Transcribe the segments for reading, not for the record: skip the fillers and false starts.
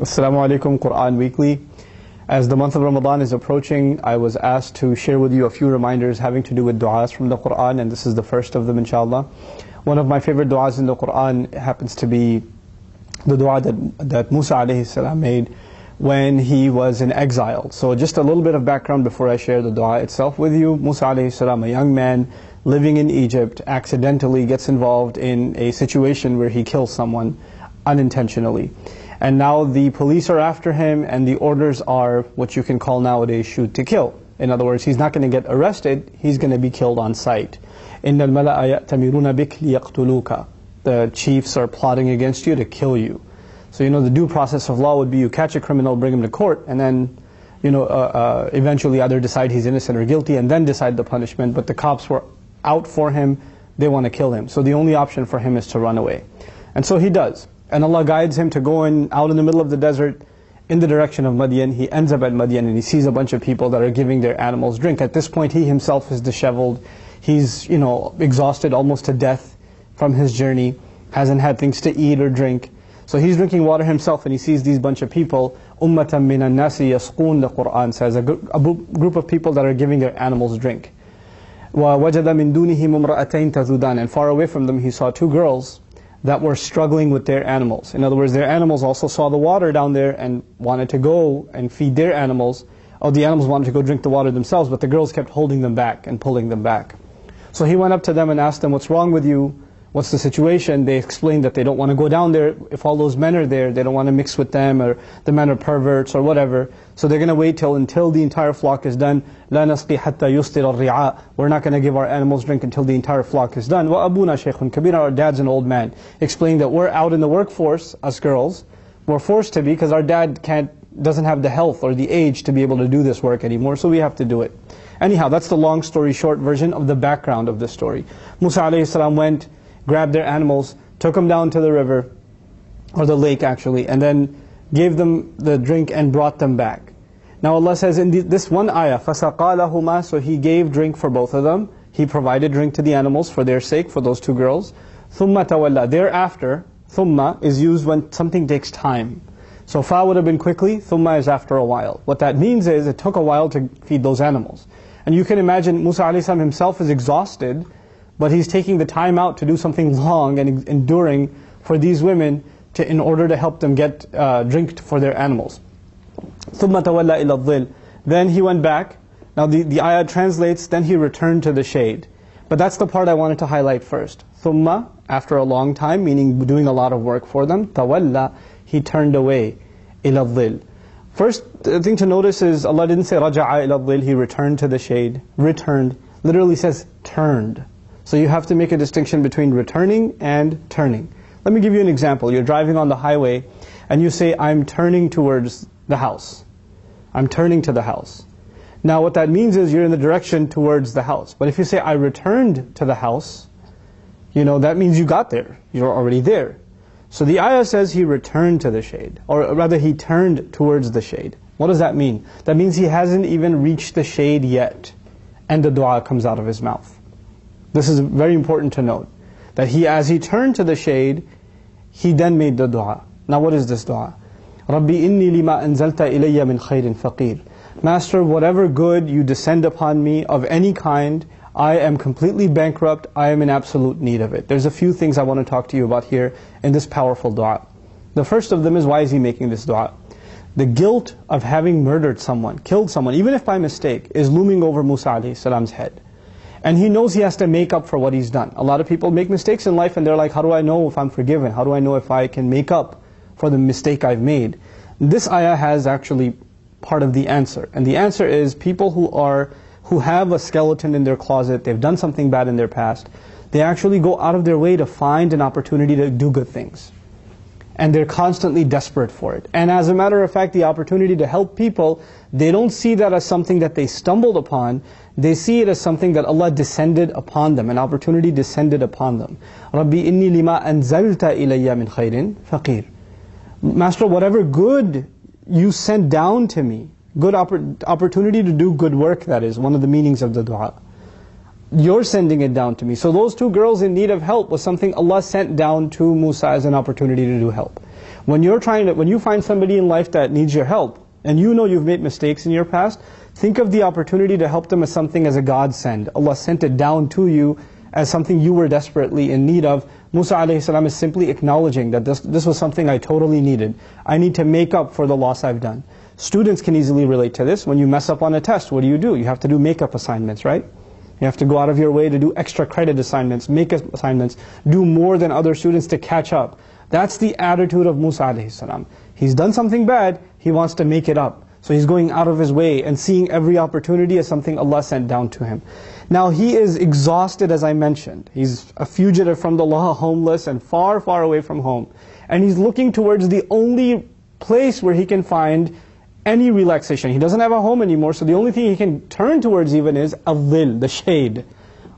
Assalamu alaikum, Quran Weekly. As the month of Ramadan is approaching, I was asked to share with you a few reminders having to do with du'as from the Quran, and this is the first of them, inshallah. One of my favorite du'as in the Quran happens to be the du'a that Musa alayhi salam made when he was in exile. So just a little bit of background before I share the du'a itself with you. Musa alayhi salam, a young man living in Egypt, accidentally gets involved in a situation where he kills someone unintentionally. And now the police are after him, and the orders are what you can call nowadays shoot to kill. In other words, he's not going to get arrested, he's going to be killed on sight. إِنَّ الْمَلَأَ يَأْتَمِرُونَ بِكْ لِيَقْتُلُوكَ. The chiefs are plotting against you to kill you. So the due process of law would be you catch a criminal, bring him to court, and then eventually either decide he's innocent or guilty, and then decide the punishment. But the cops were out for him, they want to kill him. So the only option for him is to run away. And so he does. And Allah guides him to go out in the middle of the desert in the direction of Madian. He ends up at Madian and he sees a bunch of people that are giving their animals drink. At this point he himself is disheveled. He's exhausted almost to death from his journey. Hasn't had things to eat or drink. So he's drinking water himself and he sees these bunch of people. Ummatan minan nasi yasqoon, the Quran says. A group of people that are giving their animals drink. وَوَجَدَ مِن دُونِهِمْ امْرَأَتَيْن تَذُودَانِ. And far away from them he saw two girls that were struggling with their animals. In other words, their animals also saw the water down there and wanted to go and feed their animals. Oh, the animals wanted to go drink the water themselves, but the girls kept holding them back and pulling them back. So he went up to them and asked them, what's wrong with you? What's the situation? They explained that they don't want to go down there. If all those men are there, they don't want to mix with them, or the men are perverts or whatever. So they're going to wait until the entire flock is done. لَا نَسْقِي حَتَّى يُسْتِرَ الرِّعَاء. We're not going to give our animals drink until the entire flock is done. وَأَبُونَا شَيْخٌ كَبِيرٌ. Our dad's an old man. Explaining that we're out in the workforce, us girls. We're forced to be because our dad doesn't have the health or the age to be able to do this work anymore, so we have to do it. Anyhow, that's the long story short version of the background of the story. Musa alayhi salam went, grabbed their animals, took them down to the river, or the lake actually, and then gave them the drink and brought them back. Now Allah says in this one ayah, فَسَقَى لَهُمَا. So He gave drink for both of them. He provided drink to the animals for their sake, for those two girls. ثُمَّ تَوَلَّى. Thereafter, ثُمَّ is used when something takes time. So fa would have been quickly, ثُمَّ is after a while. What that means is it took a while to feed those animals. And you can imagine Musa alayhi salam himself is exhausted, but he's taking the time out to do something long and enduring for these women in order to help them get drink for their animals. ثُمَّ تَوَلَّى إِلَى الظِّلِّ. Then he went back. Now the ayah translates, then he returned to the shade. But that's the part I wanted to highlight first. ثُمَّ, after a long time, meaning doing a lot of work for them, تَوَلَّى, he turned away, إِلَى الظِّلِّ. First thing to notice is Allah didn't say رَجَعَ إِلَى الظِّلِّ, he returned to the shade. Returned, literally says turned. So you have to make a distinction between returning and turning. Let me give you an example. You're driving on the highway and you say, I'm turning towards the house. I'm turning to the house. Now what that means is you're in the direction towards the house. But if you say, I returned to the house, that means you got there. You're already there. So the ayah says he returned to the shade. Or rather he turned towards the shade. What does that mean? That means he hasn't even reached the shade yet. And the dua comes out of his mouth. This is very important to note. That as he turned to the shade, he then made the dua. Now what is this dua? Rabbi innee lima anzalta ilayya min khayrin faqeer. Master, whatever good you descend upon me of any kind, I am completely bankrupt, I am in absolute need of it. There's a few things I want to talk to you about here in this powerful dua. The first of them is, why is he making this dua? The guilt of having murdered someone, killed someone, even if by mistake, is looming over Musa alayhi salam's head. And he knows he has to make up for what he's done. A lot of people make mistakes in life and they're like, how do I know if I'm forgiven? How do I know if I can make up for the mistake I've made? This ayah has actually part of the answer. And the answer is, people who have a skeleton in their closet, they've done something bad in their past, they actually go out of their way to find an opportunity to do good things. And they're constantly desperate for it. And as a matter of fact, the opportunity to help people, they don't see that as something that they stumbled upon, they see it as something that Allah descended upon them, an opportunity descended upon them. Rabbi innee lima anzalta ilayya min khayrin faqeer. Master, whatever good you sent down to me, good opportunity to do good work, that is one of the meanings of the dua. You're sending it down to me. So those two girls in need of help was something Allah sent down to Musa as an opportunity to do help. When you find somebody in life that needs your help, and you know you've made mistakes in your past, think of the opportunity to help them as something as a godsend. Allah sent it down to you as something you were desperately in need of. Musa alayhi salam is simply acknowledging that this was something I totally needed. I need to make up for the loss I've done. Students can easily relate to this. When you mess up on a test, what do? You have to do makeup assignments, right? You have to go out of your way to do extra credit assignments, makeup assignments, do more than other students to catch up. That's the attitude of Musa alayhi salam. He's done something bad, he wants to make it up. So he's going out of his way and seeing every opportunity as something Allah sent down to him. Now he is exhausted, as I mentioned. He's a fugitive from the law, homeless and far, far away from home. And he's looking towards the only place where he can find any relaxation. He doesn't have a home anymore, so the only thing he can turn towards even is al-dhil, the shade.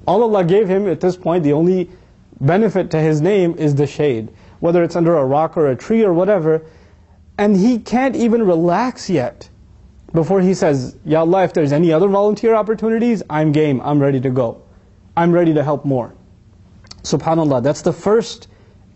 All Allah gave him at this point, the only benefit to his name is the shade. Whether it's under a rock or a tree or whatever. And he can't even relax yet before he says, Ya Allah, if there's any other volunteer opportunities, I'm game, I'm ready to go. I'm ready to help more. SubhanAllah, that's the first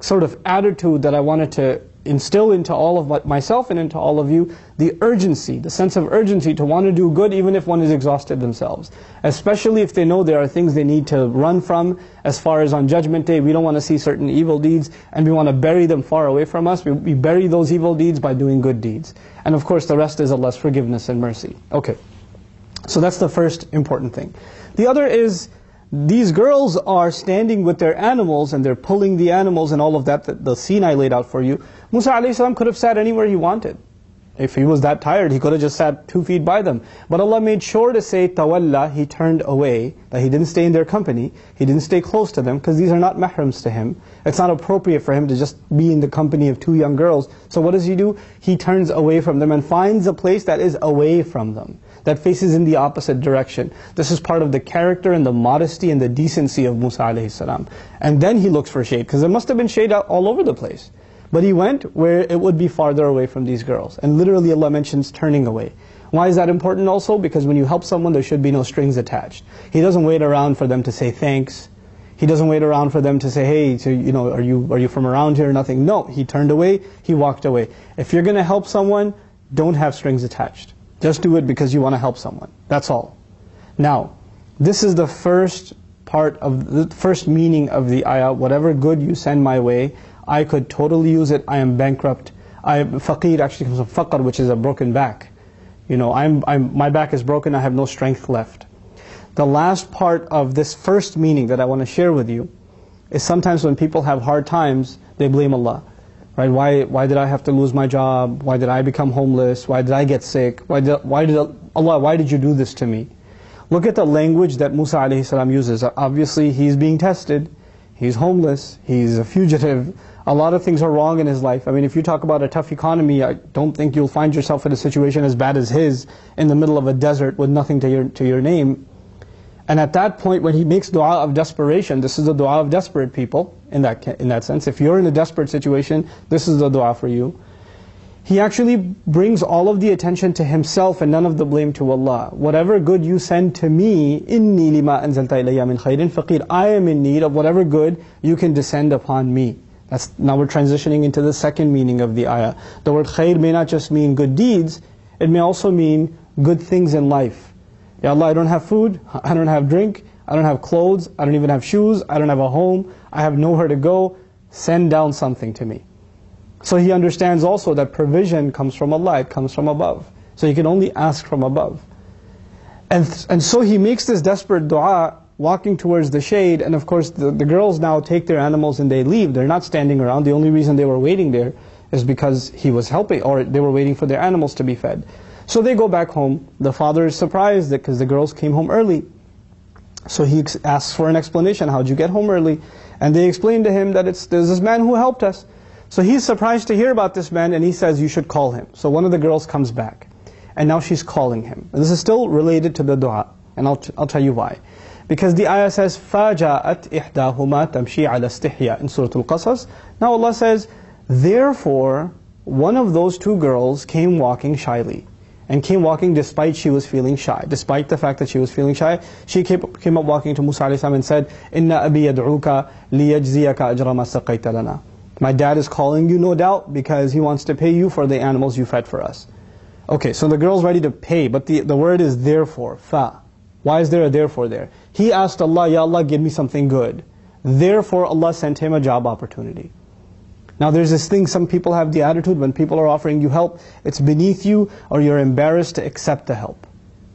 sort of attitude that I wanted to instill into all of myself and into all of you, the urgency, the sense of urgency to want to do good even if one is exhausted themselves. Especially if they know there are things they need to run from, as far as on Judgment Day, we don't want to see certain evil deeds and we want to bury them far away from us. We bury those evil deeds by doing good deeds. And of course the rest is Allah's forgiveness and mercy. Okay, so that's the first important thing. The other is, these girls are standing with their animals and they're pulling the animals and all of that, the scene I laid out for you. Musa alayhi salam could have sat anywhere he wanted. If he was that tired, he could have just sat 2 feet by them. But Allah made sure to say, tawalla, he turned away, that he didn't stay in their company, he didn't stay close to them, because these are not mahrams to him. It's not appropriate for him to just be in the company of 2 young girls. So what does he do? He turns away from them and finds a place that is away from them, that faces in the opposite direction. This is part of the character and the modesty and the decency of Musa alayhi salam. And then he looks for shade, because there must have been shade all over the place. But he went where it would be farther away from these girls. And literally Allah mentions turning away. Why is that important also? Because when you help someone, there should be no strings attached. He doesn't wait around for them to say thanks. He doesn't wait around for them to say, hey, so, are you from around here? Nothing. No, he turned away, he walked away. If you're going to help someone, don't have strings attached. Just do it because you want to help someone. That's all. Now, this is the first part of the first meaning of the ayah. Whatever good you send my way, I could totally use it. I am bankrupt. Faqeer actually comes from faqr, which is a broken back. My back is broken. I have no strength left. The last part of this first meaning that I want to share with you is sometimes when people have hard times, they blame Allah. Right? Why did I have to lose my job? Why did I become homeless? Why did I get sick? Why did you do this to me? Look at the language that Musa alayhi salam uses. Obviously, he's being tested. He's homeless. He's a fugitive. A lot of things are wrong in his life. I mean, if you talk about a tough economy, I don't think you'll find yourself in a situation as bad as his, in the middle of a desert with nothing to your name. And at that point, when he makes dua of desperation, this is the dua of desperate people, in that sense. If you're in a desperate situation, this is the dua for you. He actually brings all of the attention to himself and none of the blame to Allah. Whatever good you send to me, innee lima anzalta ilayya min khayrin faqeer. I am in need of whatever good you can descend upon me. Now we're transitioning into the second meaning of the ayah. The word khayr may not just mean good deeds, it may also mean good things in life. Ya Allah, I don't have food, I don't have drink, I don't have clothes, I don't even have shoes, I don't have a home, I have nowhere to go. Send down something to me. So he understands also that provision comes from Allah, it comes from above. So he can only ask from above. And so he makes this desperate dua, walking towards the shade, and of course the girls now take their animals and they leave. They're not standing around. The only reason they were waiting there is because he was helping, or they were waiting for their animals to be fed. So they go back home. The father is surprised because the girls came home early. So he asks for an explanation. How'd you get home early? And they explain to him that there's this man who helped us. So he's surprised to hear about this man, and he says, you should call him. So one of the girls comes back, and now she's calling him. And this is still related to the dua, and I'll tell you why. Because the ayah says, فَجَاءَتْ إِحْدَاهُمَا تَمْشِي عَلَى اسْتِحْيَاءٍ in Surah Al-Qasas. Now Allah says, therefore, one of those 2 girls came walking shyly. And came walking despite she was feeling shy. Despite the fact that she was feeling shy, she came up walking to Musa alayhi salam and said, إِنَّ أَبِي يَدْعُوكَ لِيَجْزِيَكَ أَجْرَ مَا سَقَيْتَ لَنَا. My dad is calling you, no doubt, because he wants to pay you for the animals you fed for us. Okay, so the girl's ready to pay, but the word is therefore, fa. Why is there a therefore there? He asked Allah, Ya Allah, give me something good. Therefore, Allah sent him a job opportunity. Now there's this thing, some people have the attitude when people are offering you help, it's beneath you or you're embarrassed to accept the help.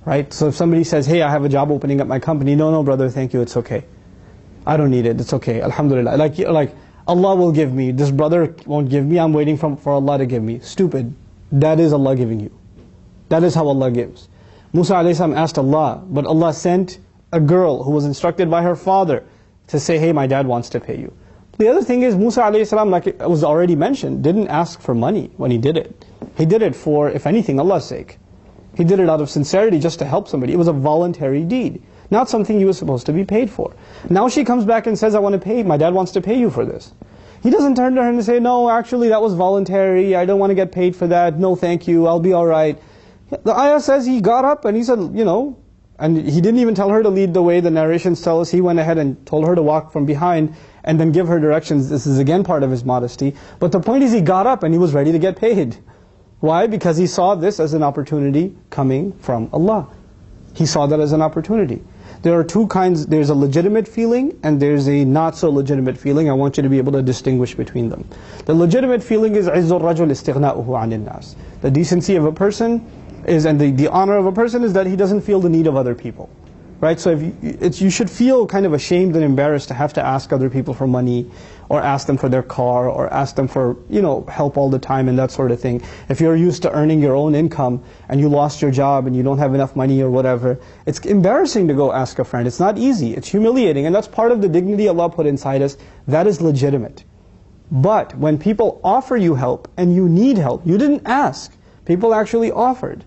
Right? So if somebody says, hey, I have a job opening at my company, no, brother, thank you, it's okay. I don't need it, it's okay, alhamdulillah. Like Allah will give me, this brother won't give me, I'm waiting for Allah to give me. Stupid. That is Allah giving you. That is how Allah gives. Musa alayhi asked Allah, but Allah sent a girl who was instructed by her father to say, hey, my dad wants to pay you. The other thing is, Musa alayhi, like it was already mentioned, didn't ask for money when he did it. He did it for, if anything, Allah's sake. He did it out of sincerity just to help somebody. It was a voluntary deed, not something he was supposed to be paid for. Now she comes back and says, I want to pay, my dad wants to pay you for this. He doesn't turn to her and say, no, actually that was voluntary, I don't want to get paid for that, no thank you, I'll be alright. The ayah says he got up and he said, and he didn't even tell her to lead the way. The narrations tell us he went ahead and told her to walk from behind and then give her directions. This is again part of his modesty. But the point is he got up and he was ready to get paid. Why? Because he saw this as an opportunity coming from Allah. He saw that as an opportunity. There are two kinds, there's a legitimate feeling and there's a not so legitimate feeling. I want you to be able to distinguish between them. The legitimate feeling is عِزُّ الرَّجُلِ اسْتِغْنَاؤُهُ عَنِ النَّاسِ. The decency of a person is, and the honor of a person is that he doesn't feel the need of other people. Right? So if you should feel kind of ashamed and embarrassed to have to ask other people for money, or ask them for their car, or ask them for, help all the time and that sort of thing. If you're used to earning your own income, and you lost your job, and you don't have enough money or whatever, it's embarrassing to go ask a friend. It's not easy. It's humiliating, and that's part of the dignity Allah put inside us. That is legitimate. But when people offer you help, and you need help, you didn't ask. People actually offered.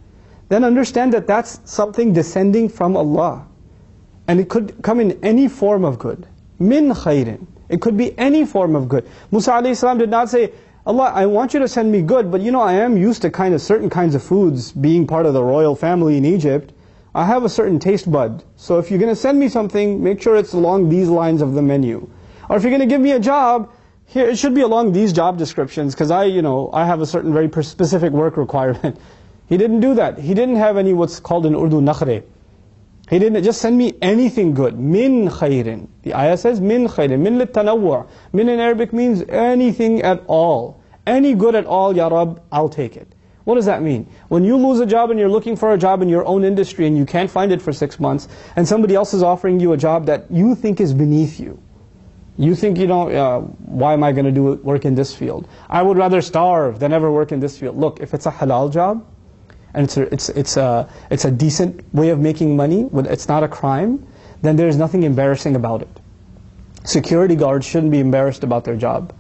Then understand that that's something descending from Allah. And it could come in any form of good. Min khayrin. It could be any form of good. Musa alayhi salam did not say, Allah, I want you to send me good, but I am used to certain kinds of foods being part of the royal family in Egypt. I have a certain taste bud. So if you're going to send me something, make sure it's along these lines of the menu. Or if you're going to give me a job, here it should be along these job descriptions, because I have a certain very specific work requirement. He didn't do that. He didn't have any what's called in Urdu nakhre. He didn't just send me anything good. Min khayrin. The ayah says min khayrin. Min litanawwa'. Min in Arabic means anything at all. Any good at all, Ya Rab, I'll take it. What does that mean? When you lose a job and you're looking for a job in your own industry and you can't find it for 6 months, and somebody else is offering you a job that you think is beneath you. You think, why am I going to do work in this field? I would rather starve than ever work in this field. Look, if it's a halal job, and it's a decent way of making money, it's not a crime, then there's nothing embarrassing about it. Security guards shouldn't be embarrassed about their job.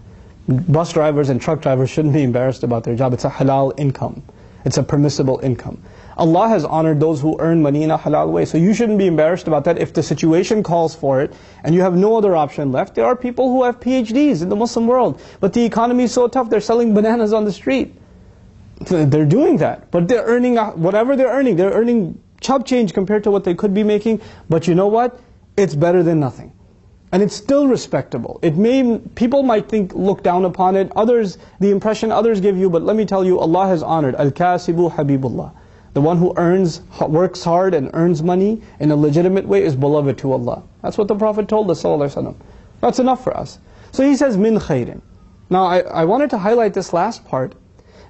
Bus drivers and truck drivers shouldn't be embarrassed about their job. It's a halal income. It's a permissible income. Allah has honored those who earn money in a halal way. So you shouldn't be embarrassed about that. If the situation calls for it, and you have no other option left, there are people who have PhDs in the Muslim world, but the economy is so tough, they're selling bananas on the street. They're doing that, but they're earning whatever they're earning chop change compared to what they could be making, but you know what? It's better than nothing. And it's still respectable. People might look down upon it, the impression others give you, but let me tell you, Allah has honored, Al-Kasibu Habibullah. The one who works hard and earns money in a legitimate way is beloved to Allah. That's what the Prophet told us, sallallahu alaihi wasallam. That's enough for us. So he says, min khayrin. Now I wanted to highlight this last part,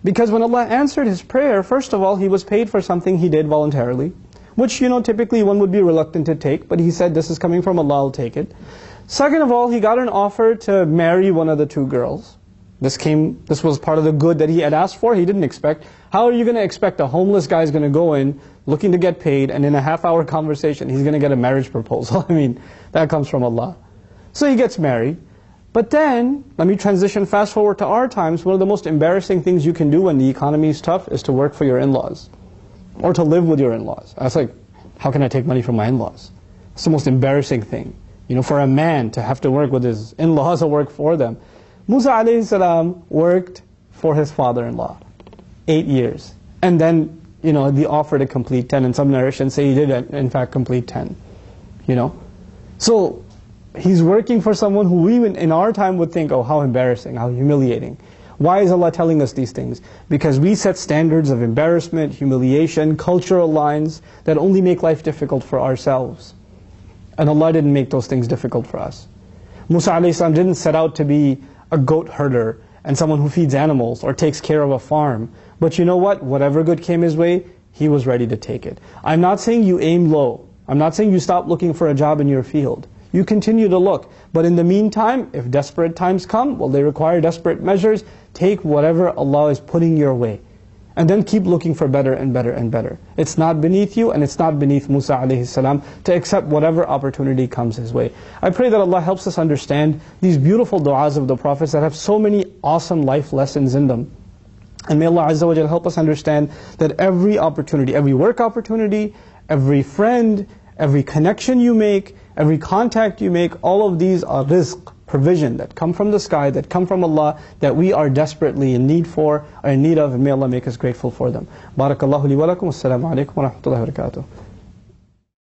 because when Allah answered his prayer, first of all, he was paid for something he did voluntarily, which typically one would be reluctant to take, but he said, this is coming from Allah, I'll take it. Second of all, he got an offer to marry one of the 2 girls. This was part of the good that he had asked for, he didn't expect. How are you going to expect a homeless guy is going to go in, looking to get paid, and in a half-hour conversation, he's going to get a marriage proposal? I mean, that comes from Allah. So he gets married. But then, let me transition fast forward to our times. One of the most embarrassing things you can do when the economy is tough is to work for your in-laws. Or to live with your in-laws. I was like, how can I take money from my in-laws? It's the most embarrassing thing. For a man to have to work with his in-laws or work for them. Musa alayhi salam worked for his father-in-law 8 years. And then, the offer to complete 10. And some narrations say he did in fact complete 10. So, He's working for someone who we in our time would think, oh, how embarrassing, how humiliating. Why is Allah telling us these things? Because we set standards of embarrassment, humiliation, cultural lines that only make life difficult for ourselves. And Allah didn't make those things difficult for us. Musa alayhi salam didn't set out to be a goat herder and someone who feeds animals or takes care of a farm. But you know what? Whatever good came his way, he was ready to take it. I'm not saying you aim low. I'm not saying you stop looking for a job in your field. You continue to look. But in the meantime, if desperate times come, well, they require desperate measures. Take whatever Allah is putting your way. And then keep looking for better and better and better. It's not beneath you and it's not beneath Musa alayhi salam to accept whatever opportunity comes his way. I pray that Allah helps us understand these beautiful du'as of the Prophets that have so many awesome life lessons in them. And may Allah Azza wa Jal help us understand that every opportunity, every work opportunity, every friend, every connection you make, every contact you make, all of these are rizq, provision that come from the sky, that come from Allah, that we are desperately in need for, or in need of, and may Allah make us grateful for them. Barakallahu li wa lakum, assalamu alaikum wa rahmatullahi wa barakatuh.